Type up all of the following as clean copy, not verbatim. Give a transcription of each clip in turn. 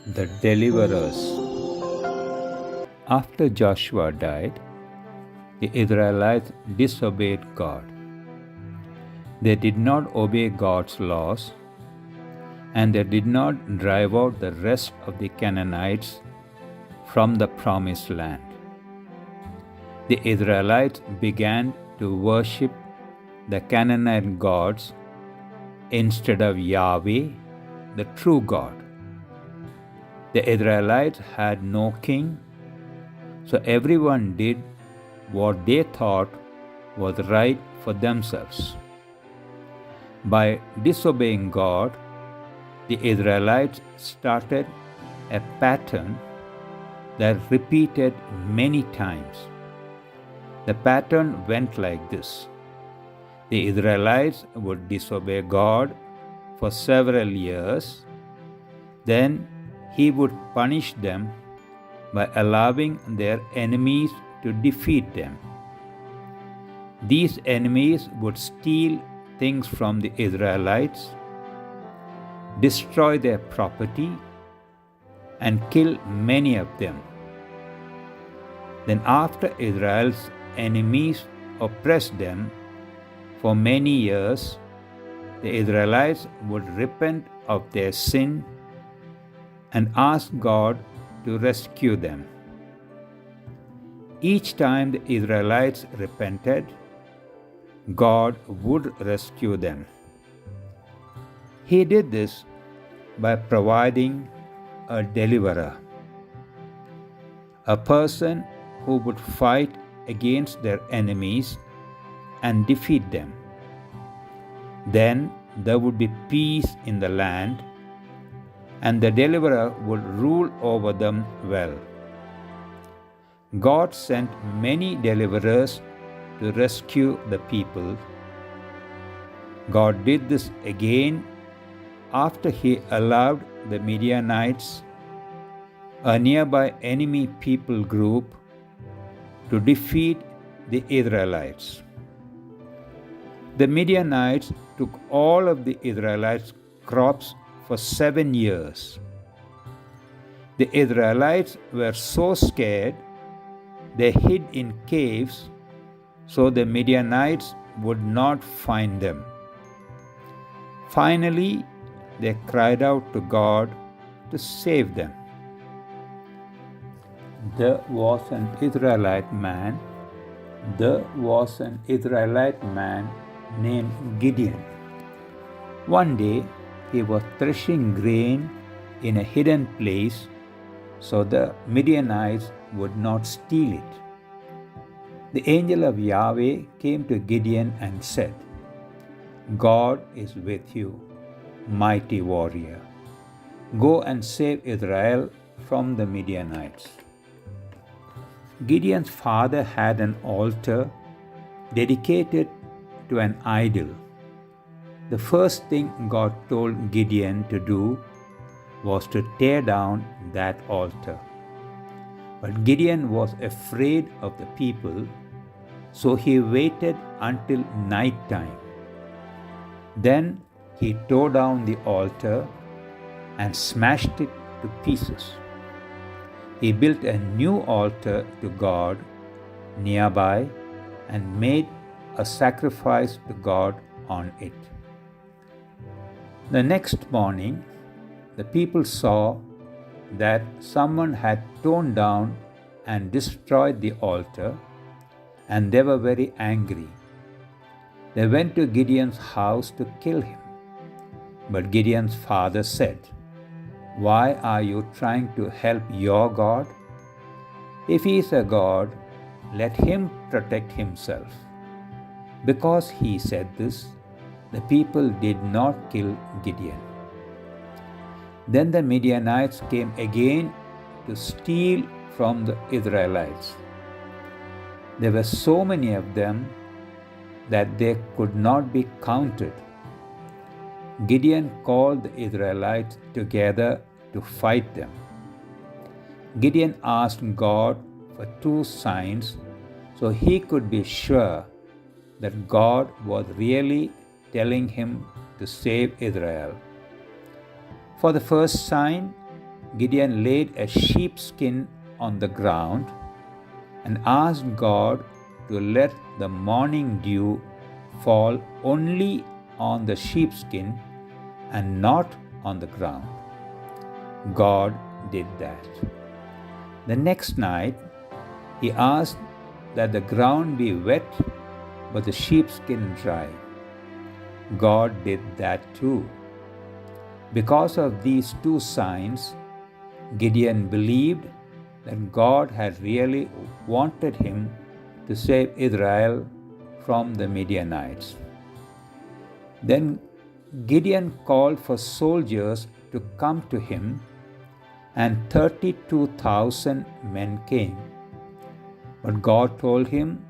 The Deliverers. After Joshua died, the Israelites disobeyed God. They did not obey God's laws, and they did not drive out the rest of the Canaanites from the promised land. The Israelites began to worship the Canaanite gods instead of Yahweh, the true God. The Israelites had no king, so everyone did what they thought was right for themselves. By disobeying God, the Israelites started a pattern that repeated many times. The pattern went like this. The Israelites would disobey God for several years, then He would punish them by allowing their enemies to defeat them. These enemies would steal things from the Israelites, destroy their property, and kill many of them. Then, after Israel's enemies oppressed them for many years, the Israelites would repent of their sin and ask God to rescue them. Each time the Israelites repented, God would rescue them. He did this by providing a deliverer, a person who would fight against their enemies and defeat them. Then there would be peace in the land, and the deliverer would rule over them well. God sent many deliverers to rescue the people. God did this again after He allowed the Midianites, a nearby enemy people group, to defeat the Israelites. The Midianites took all of the Israelites' crops for 7 years. The Israelites were so scared they hid in caves so the Midianites would not find them. Finally, they cried out to God to save them. There was an Israelite man named Gideon. One day, he was threshing grain in a hidden place so the Midianites would not steal it. The angel of Yahweh came to Gideon and said, "God is with you, mighty warrior. Go and save Israel from the Midianites." Gideon's father had an altar dedicated to an idol. The first thing God told Gideon to do was to tear down that altar. But Gideon was afraid of the people, so he waited until night time. Then he tore down the altar and smashed it to pieces. He built a new altar to God nearby and made a sacrifice to God on it. The next morning, the people saw that someone had torn down and destroyed the altar, and they were very angry. They went to Gideon's house to kill him. But Gideon's father said, "Why are you trying to help your God? If he is a God, let him protect himself." Because he said this, the people did not kill Gideon. Then the Midianites came again to steal from the Israelites. There were so many of them that they could not be counted. Gideon called the Israelites together to fight them. Gideon asked God for 2 signs so he could be sure that God was really telling him to save Israel. For the first sign, Gideon laid a sheepskin on the ground and asked God to let the morning dew fall only on the sheepskin and not on the ground. God did that. The next night, he asked that the ground be wet but the sheepskin dry. God did that too. Because of these two signs, Gideon believed that God had really wanted him to save Israel from the Midianites. Then Gideon called for soldiers to come to him, and 32,000 men came. But God told him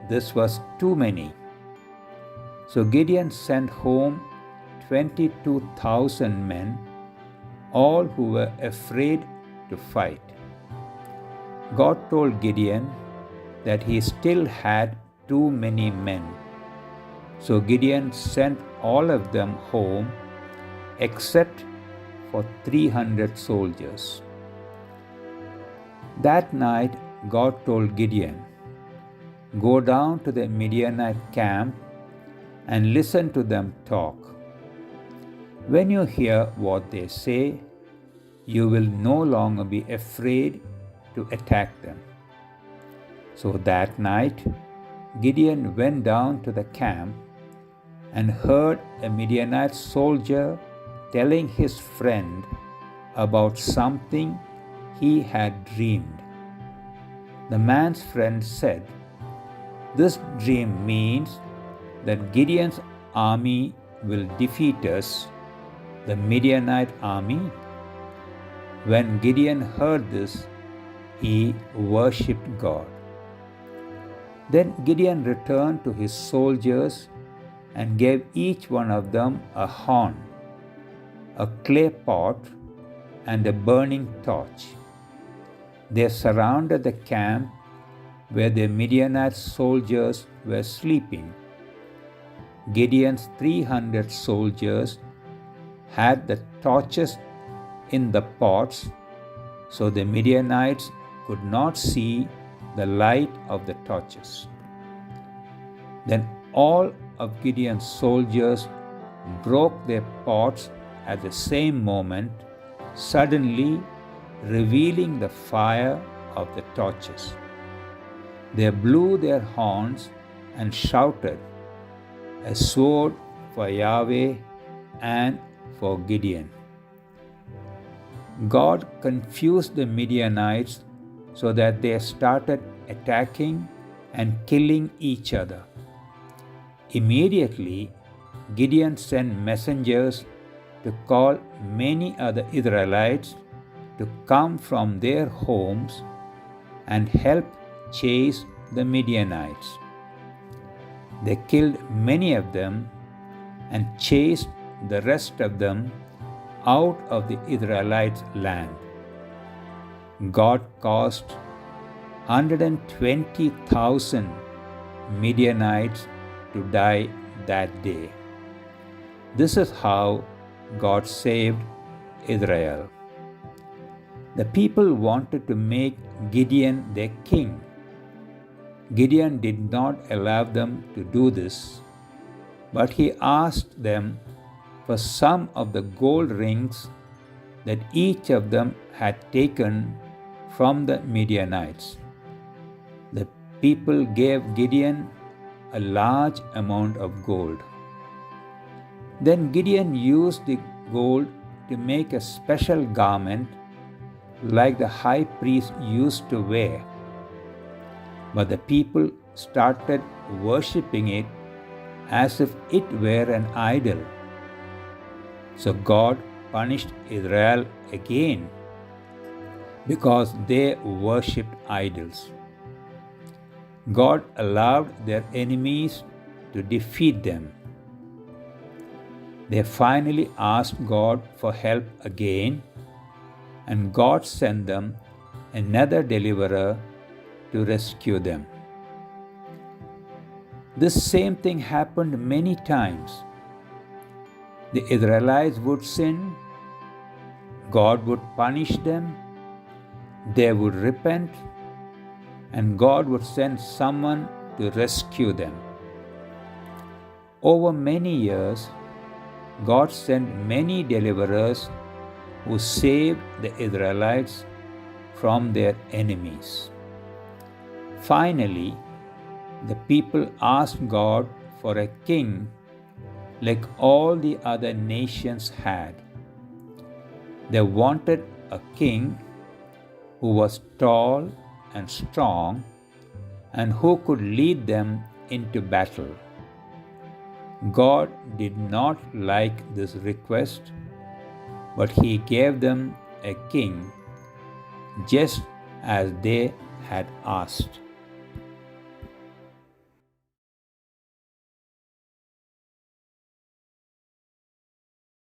this was too many. So Gideon sent home 22,000 men, all who were afraid to fight. God told Gideon that he still had too many men. So Gideon sent all of them home except for 300 soldiers. That night, God told Gideon, "Go down to the Midianite camp and listen to them talk. When you hear what they say, you will no longer be afraid to attack them." So that night, Gideon went down to the camp and heard a Midianite soldier telling his friend about something he had dreamed. The man's friend said, "This dream means that Gideon's army will defeat us, the Midianite army." When Gideon heard this, he worshipped God. Then Gideon returned to his soldiers and gave each one of them a horn, a clay pot, and a burning torch. They surrounded the camp where the Midianite soldiers were sleeping. Gideon's 300 soldiers had the torches in the pots, so the Midianites could not see the light of the torches. Then all of Gideon's soldiers broke their pots at the same moment, suddenly revealing the fire of the torches. They blew their horns and shouted, "A sword for Yahweh and for Gideon." God confused the Midianites so that they started attacking and killing each other. Immediately, Gideon sent messengers to call many other Israelites to come from their homes and help chase the Midianites. They killed many of them and chased the rest of them out of the Israelites' land. God caused 120,000 Midianites to die that day. This is how God saved Israel. The people wanted to make Gideon their king. Gideon did not allow them to do this, but he asked them for some of the gold rings that each of them had taken from the Midianites. The people gave Gideon a large amount of gold. Then Gideon used the gold to make a special garment like the high priest used to wear. But the people started worshipping it as if it were an idol. So God punished Israel again because they worshipped idols. God allowed their enemies to defeat them. They finally asked God for help again, and God sent them another deliverer to rescue them. This same thing happened many times. The Israelites would sin, God would punish them, they would repent, and God would send someone to rescue them. Over many years, God sent many deliverers who saved the Israelites from their enemies. Finally, the people asked God for a king like all the other nations had. They wanted a king who was tall and strong and who could lead them into battle. God did not like this request, but He gave them a king just as they had asked.